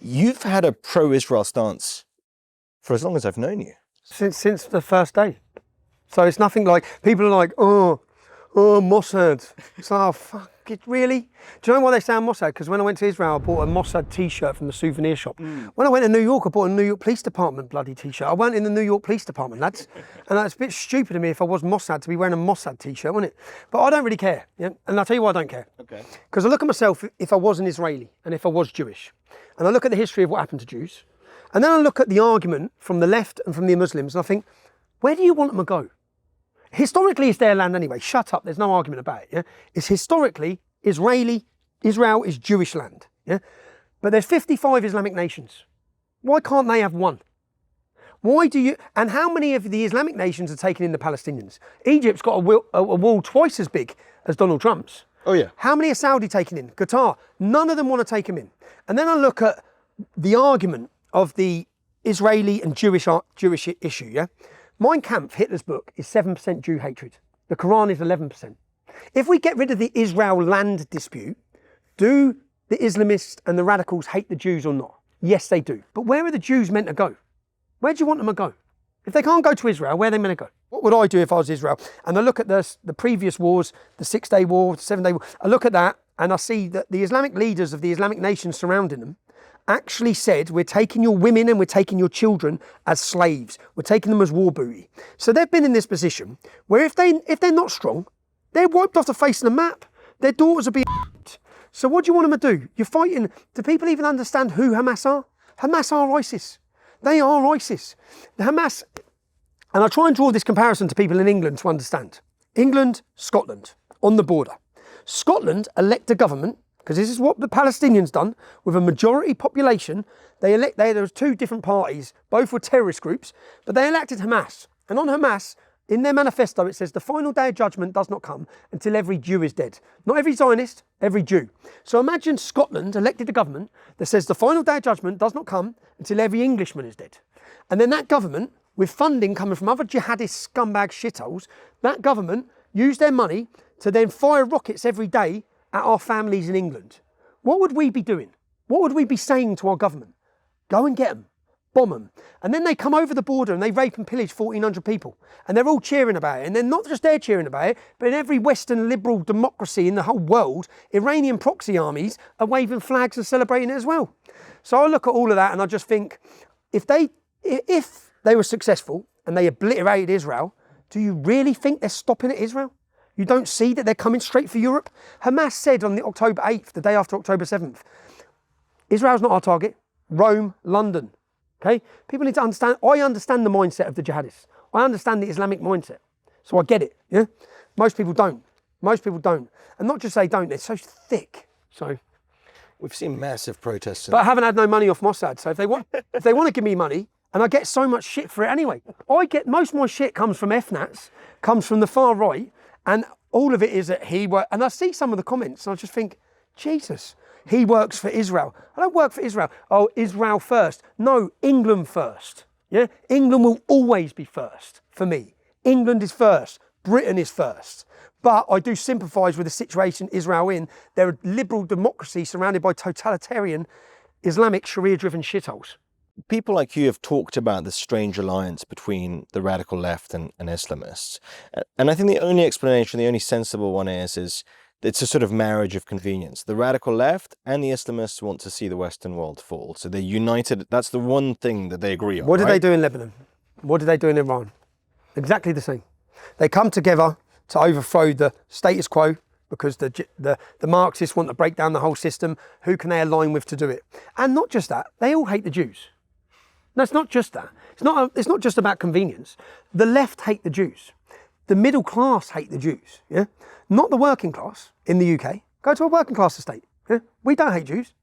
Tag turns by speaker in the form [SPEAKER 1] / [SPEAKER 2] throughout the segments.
[SPEAKER 1] You've had a pro-Israel stance for as long as I've known you.
[SPEAKER 2] Since the first day. So it's nothing like, people are like, oh, Mossad. It's like, oh, fuck it, really? Do you know why they say I'm Mossad? Because when I went to Israel, I bought a Mossad t-shirt from the souvenir shop. When I went to New York, I bought a New York Police Department bloody t-shirt. I weren't in the New York Police Department, lads. And that's a bit stupid of me if I was Mossad to be wearing a Mossad t-shirt, wouldn't it? But I don't really care, yeah? And I'll tell you why I don't care.
[SPEAKER 1] Okay.
[SPEAKER 2] Because I look at myself if I was an Israeli and if I was Jewish. And I look at the history of what happened to Jews. And then I look at the argument from the left and from the Muslims and I think, where do you want them to go? Historically, it's their land anyway. Shut up. There's no argument about it. Yeah, it's historically Israel is Jewish land. Yeah, but there's 55 Islamic nations. Why can't they have one? Why do you? And how many of the Islamic nations are taking in the Palestinians? Egypt's got a wall twice as big as Donald Trump's.
[SPEAKER 1] Oh yeah.
[SPEAKER 2] How many are Saudi taking in? Qatar. None of them want to take them in. And then I look at the argument of the Israeli and Jewish issue. Yeah. Mein Kampf, Hitler's book, is 7% Jew hatred. The Quran is 11%. If we get rid of the Israel land dispute, do the Islamists and the radicals hate the Jews or not? Yes, they do. But where are the Jews meant to go? Where do you want them to go? If they can't go to Israel, where are they meant to go? What would I do if I was Israel? And I look at the previous wars, the 6-day war, the 7-day war. I look at that and I see that the Islamic leaders of the Islamic nations surrounding them actually said, we're taking your women and we're taking your children as slaves. We're taking them as war booty. So they've been in this position where if they're not strong, they're wiped off the face of the map. Their daughters are being So what do you want them to do? You're fighting. Do people even understand who Hamas are? Hamas are ISIS. They are ISIS. The Hamas, and I try and draw this comparison to people in England to understand. England, Scotland, on the border. Scotland elect a government, because this is what the Palestinians done with a majority population. There was two different parties, both were terrorist groups, but they elected Hamas. And on Hamas, in their manifesto, it says the final day of judgment does not come until every Jew is dead. Not every Zionist, every Jew. So imagine Scotland elected a government that says the final day of judgment does not come until every Englishman is dead. And then that government, with funding coming from other jihadist scumbag shitholes, that government used their money to then fire rockets every day at our families in England. What would we be doing? What would we be saying to our government? Go and get them, bomb them. And then they come over the border and they rape and pillage 1,400 people. And they're all cheering about it. And then not just they're cheering about it, but in every Western liberal democracy in the whole world, Iranian proxy armies are waving flags and celebrating it as well. So I look at all of that and I just think, if they were successful and they obliterated Israel, do you really think they're stopping at Israel? You don't see that they're coming straight for Europe? Hamas said on the October 8th, the day after October 7th, Israel's not our target. Rome, London. Okay? People need to understand, I understand the mindset of the jihadists. I understand the Islamic mindset. So I get it. Yeah? Most people don't. Most people don't. And not just they don't, they're so thick. So
[SPEAKER 1] we've seen massive protests.
[SPEAKER 2] But I haven't had no money off Mossad. So if they want to give me money, and I get so much shit for it anyway. Most of my shit comes from FNATs, comes from the far right. And all of it is that and I see some of the comments and I just think, Jesus, he works for Israel. I don't work for Israel. Oh, Israel first. No, England first. Yeah, England will always be first for me. England is first. Britain is first. But I do sympathise with the situation Israel in. They're a liberal democracy surrounded by totalitarian Islamic Sharia-driven shitholes.
[SPEAKER 1] People like you have talked about the strange alliance between the radical left and Islamists. And I think the only explanation, the only sensible one is it's a sort of marriage of convenience. The radical left and the Islamists want to see the Western world fall. So they're united. That's the one thing that they agree on.
[SPEAKER 2] What did they do in Lebanon? What did they do in Iran? Exactly the same. They come together to overthrow the status quo because the Marxists want to break down the whole system. Who can they align with to do it? And not just that, they all hate the Jews. No, it's not just that. It's not just about convenience. The left hate the Jews. The middle class hate the Jews. Yeah, not the working class in the UK. Go to a working class estate. Yeah, we don't hate Jews,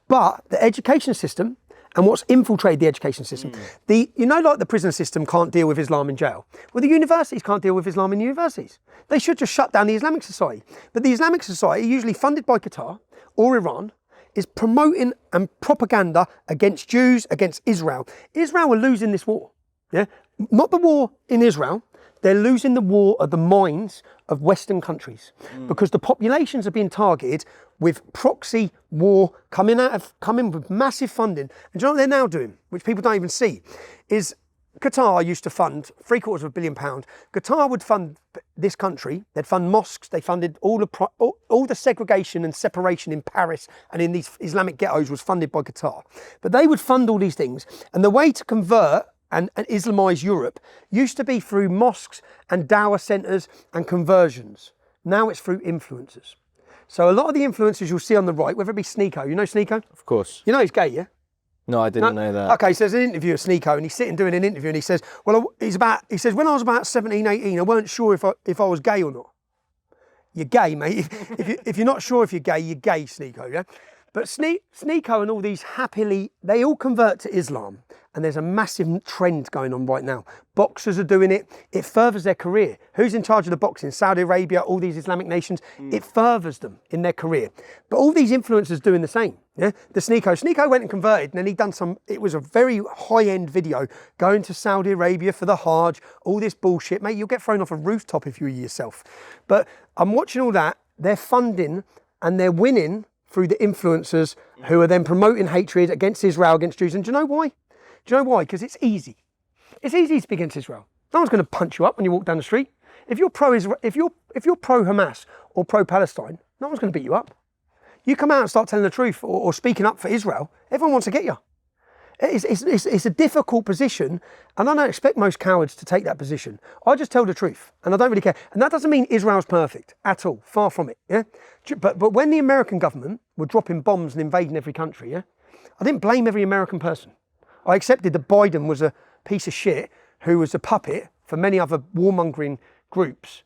[SPEAKER 2] but the education system and what's infiltrated the education system. Like the prison system can't deal with Islam in jail. Well, the universities can't deal with Islam in universities. They should just shut down the Islamic Society. But the Islamic Society, usually funded by Qatar or Iran, is promoting and propaganda against Jews, against Israel. Israel are losing this war. Yeah, not the war in Israel, they're losing the war of the minds of Western countries because the populations are being targeted with proxy war coming with massive funding. And do you know what they're now doing, which people don't even see, is Qatar used to fund £750 million. Qatar would fund this country. They'd fund mosques. They funded all the segregation and separation in Paris and in these Islamic ghettos was funded by Qatar. But they would fund all these things. And the way to convert and Islamize Europe used to be through mosques and dawah centres and conversions. Now it's through influencers. So a lot of the influencers you'll see on the right, whether it be Sneeko, you know Sneeko?
[SPEAKER 1] Of course.
[SPEAKER 2] You know he's gay, yeah?
[SPEAKER 1] No, I didn't know that.
[SPEAKER 2] Okay, so there's an interview of Sneeko and he's sitting doing an interview and he says, he says, when I was about 17, 18, I weren't sure if I was gay or not. You're gay, mate. If you're not sure if you're gay, Sneeko, yeah? But Sneeko and all these they all convert to Islam. And there's a massive trend going on right now. Boxers are doing it. It furthers their career. Who's in charge of the boxing? Saudi Arabia, all these Islamic nations. It furthers them in their career. But all these influencers doing the same. Yeah, the Sneeko went and converted, and then he'd done it was a very high-end video going to Saudi Arabia for the Hajj, all this bullshit. Mate, you'll get thrown off a rooftop if you were yourself. But I'm watching all that. They're funding and they're winning through the influencers who are then promoting hatred against Israel, against Jews. And do you know why? Do you know why? Because it's easy. It's easy to be against Israel. No one's going to punch you up when you walk down the street. If you're pro-Israel, if you're pro-Hamas or pro-Palestine, no one's going to beat you up. You come out and start telling the truth or speaking up for Israel, everyone wants to get you. It's a difficult position, and I don't expect most cowards to take that position. I just tell the truth, and I don't really care. And that doesn't mean Israel's perfect at all, far from it. Yeah, but when the American government were dropping bombs and invading every country, yeah, I didn't blame every American person. I accepted that Biden was a piece of shit who was a puppet for many other warmongering groups.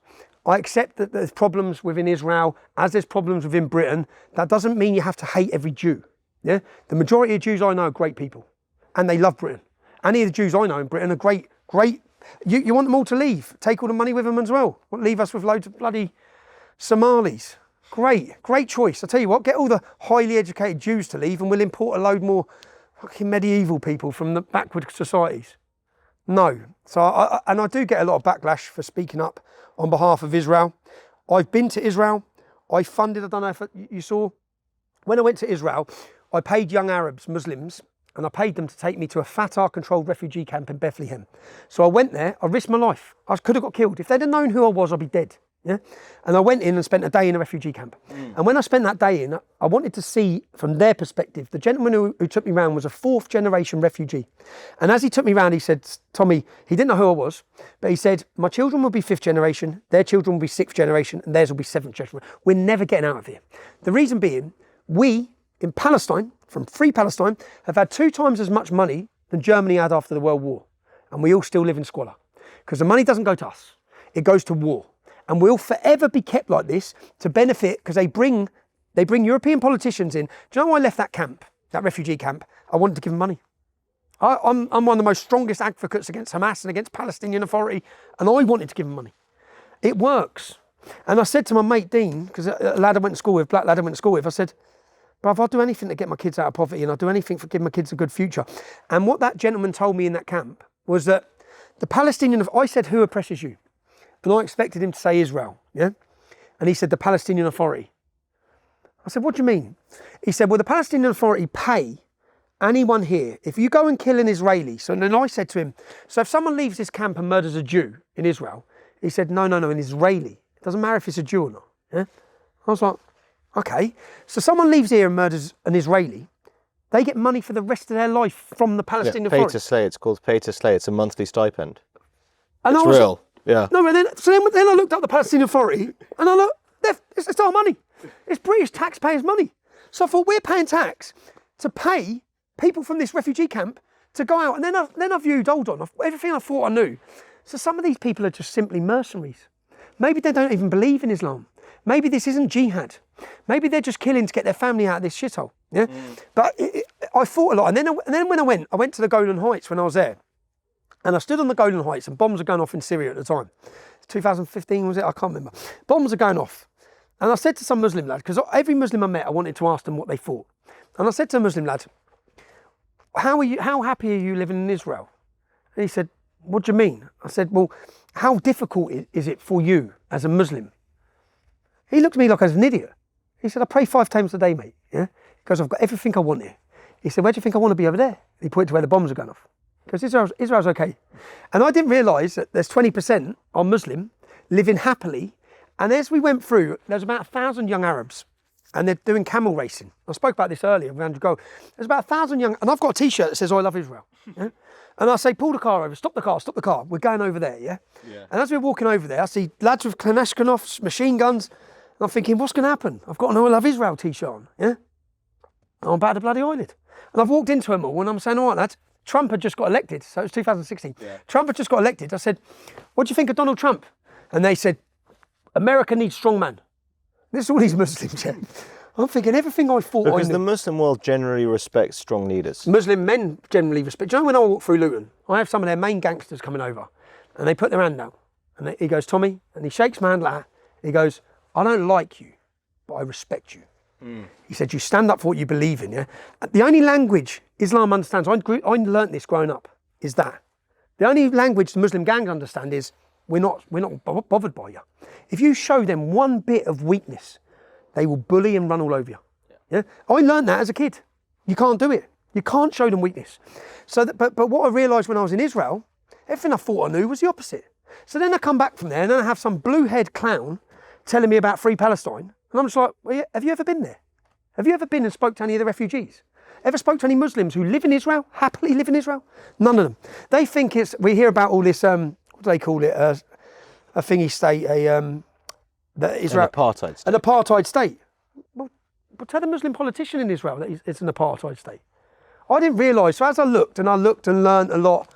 [SPEAKER 2] I accept that there's problems within Israel, as there's problems within Britain. That doesn't mean you have to hate every Jew. Yeah, the majority of Jews I know are great people, and they love Britain. Any of the Jews I know in Britain are great. You want them all to leave, take all the money with them as well. Leave us with loads of bloody Somalis. Great choice. I tell you what, get all the highly educated Jews to leave, and we'll import a load more fucking medieval people from the backward societies. No. So I do get a lot of backlash for speaking up on behalf of Israel. I've been to Israel. I funded, I don't know if you saw, when I went to Israel, I paid young Arabs, Muslims, and I paid them to take me to a Fatah-controlled refugee camp in Bethlehem. So I went there, I risked my life. I could have got killed. If they'd have known who I was, I'd be dead. Yeah, and I went in and spent a day in a refugee camp. And when I spent that day in, I wanted to see from their perspective. The gentleman who took me around was a 4th generation refugee. And as he took me around, he said, Tommy, he didn't know who I was, but he said, my children will be 5th generation, their children will be 6th generation, and theirs will be 7th generation. We're never getting out of here. The reason being, we in Palestine, from Free Palestine, have had 2 times as much money than Germany had after the World War. And we all still live in squalor. Because the money doesn't go to us, it goes to war. And we'll forever be kept like this to benefit, because they bring European politicians in. Do you know why I left that camp, that refugee camp? I wanted to give them money. I'm one of the most strongest advocates against Hamas and against Palestinian Authority, and I wanted to give them money. It works. And I said to my mate Dean, because a lad I went to school with, black lad I went to school with, I said, bruv, I'll do anything to get my kids out of poverty, and I'll do anything for giving my kids a good future. And what that gentleman told me in that camp was that the Palestinian, I said, who oppresses you? And I expected him to say Israel, yeah? And he said, the Palestinian Authority. I said, what do you mean? He said, well, the Palestinian Authority pay anyone here. If you go and kill an Israeli, so then I said to him, so if someone leaves this camp and murders a Jew in Israel, he said, no, an Israeli. It doesn't matter if it's a Jew or not, yeah? I was like, okay. So someone leaves here and murders an Israeli, they get money for the rest of their life from the Palestinian Authority.
[SPEAKER 1] Pay to slay, it's called pay to slay. It's a monthly stipend.
[SPEAKER 2] And
[SPEAKER 1] it's real. Yeah.
[SPEAKER 2] No, and then I looked up the Palestinian Authority, and I looked, it's our money. It's British taxpayers' money. So I thought, we're paying tax to pay people from this refugee camp to go out. And then I viewed, hold on, everything I thought I knew. So some of these people are just simply mercenaries. Maybe they don't even believe in Islam. Maybe this isn't jihad. Maybe they're just killing to get their family out of this shithole. Yeah. But I thought a lot. And then when I went to the Golan Heights when I was there. And I stood on the Golan Heights, and bombs were going off in Syria at the time. 2015, was it? I can't remember. Bombs are going off. And I said to some Muslim lad, because every Muslim I met, I wanted to ask them what they thought. And I said to a Muslim lad, how happy are you living in Israel? And he said, what do you mean? I said, well, how difficult is it for you as a Muslim? He looked at me like I was an idiot. He said, I pray 5 times a day, mate. Yeah? Because I've got everything I want here. He said, where do you think I want to be over there? He pointed to where the bombs are going off. Because Israel's okay. And I didn't realise that there's 20% are Muslim, living happily. And as we went through, there's about 1,000 young Arabs. And they're doing camel racing. I spoke about this earlier with Andrew Gold. There's about 1,000 young, and I've got a T-shirt that says, I love Israel. Yeah? And I say, pull the car over, stop the car. We're going over there, yeah? And as we're walking over there, I see lads with Kalashnikovs, machine guns. And I'm thinking, what's going to happen? I've got an I love Israel T-shirt on, yeah? I'm about to bloody eyelid. And I've walked into them all and I'm saying, all right, lads, Trump had just got elected. So it was 2016. Yeah. Trump had just got elected. I said, what do you think of Donald Trump? And they said, America needs strong man. This is all these Muslims, yeah. I'm thinking everything I thought
[SPEAKER 1] because
[SPEAKER 2] I knew.
[SPEAKER 1] The Muslim world generally respects strong leaders.
[SPEAKER 2] Muslim men generally respect. Do you know when I walk through Luton, I have some of their main gangsters coming over and they put their hand out and he goes, Tommy, and he shakes my hand like that. He goes, I don't like you, but I respect you. He said, you stand up for what you believe in, yeah? The only language Islam understands, I learnt this growing up, is that. The only language the Muslim gangs understand is, we're not bothered by you. If you show them one bit of weakness, they will bully and run all over you. Yeah? I learned that as a kid. You can't do it. You can't show them weakness. So, but what I realised when I was in Israel, everything I thought I knew was the opposite. So then I come back from there and then I have some blue-haired clown telling me about free Palestine. And I'm just like, well, have you ever been there? Have you ever been and spoke to any of the refugees? Ever spoke to any Muslims who live in Israel, happily live in Israel? None of them. They think we hear about all this, what do they call it? A thingy state, Israel.
[SPEAKER 1] An apartheid state.
[SPEAKER 2] An apartheid state. Well, tell the Muslim politician in Israel that it's an apartheid state. I didn't realise, so as I looked and learned a lot,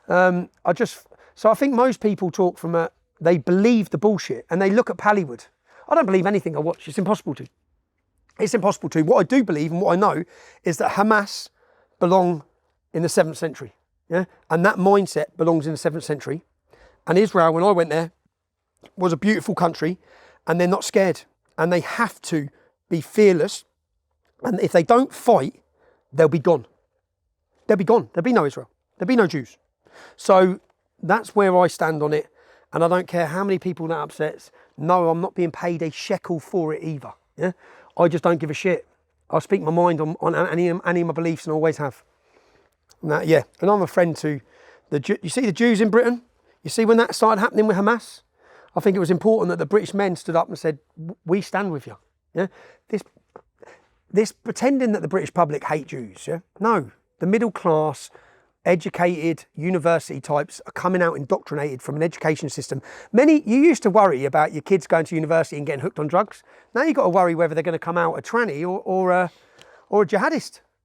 [SPEAKER 2] so I think most people talk from they believe the bullshit and they look at Pallywood. I don't believe anything I watch. It's impossible to. It's impossible to. What I do believe and what I know is that Hamas belong in the 7th century. Yeah? And that mindset belongs in the 7th century. And Israel, when I went there, was a beautiful country and they're not scared. And they have to be fearless. And if they don't fight, they'll be gone. They'll be gone. There'll be no Israel. There'll be no Jews. So that's where I stand on it. And I don't care how many people that upsets. No, I'm not being paid a shekel for it either. Yeah, I just don't give a shit. I speak my mind on any of my beliefs and always have. And and I'm a friend to you see the Jews in Britain? You see when that started happening with Hamas? I think it was important that the British men stood up and said, we stand with you. Yeah, this pretending that the British public hate Jews. Yeah, no, the middle class, educated university types are coming out indoctrinated from an education system. You used to worry about your kids going to university and getting hooked on drugs. Now you've got to worry whether they're going to come out a tranny or a jihadist.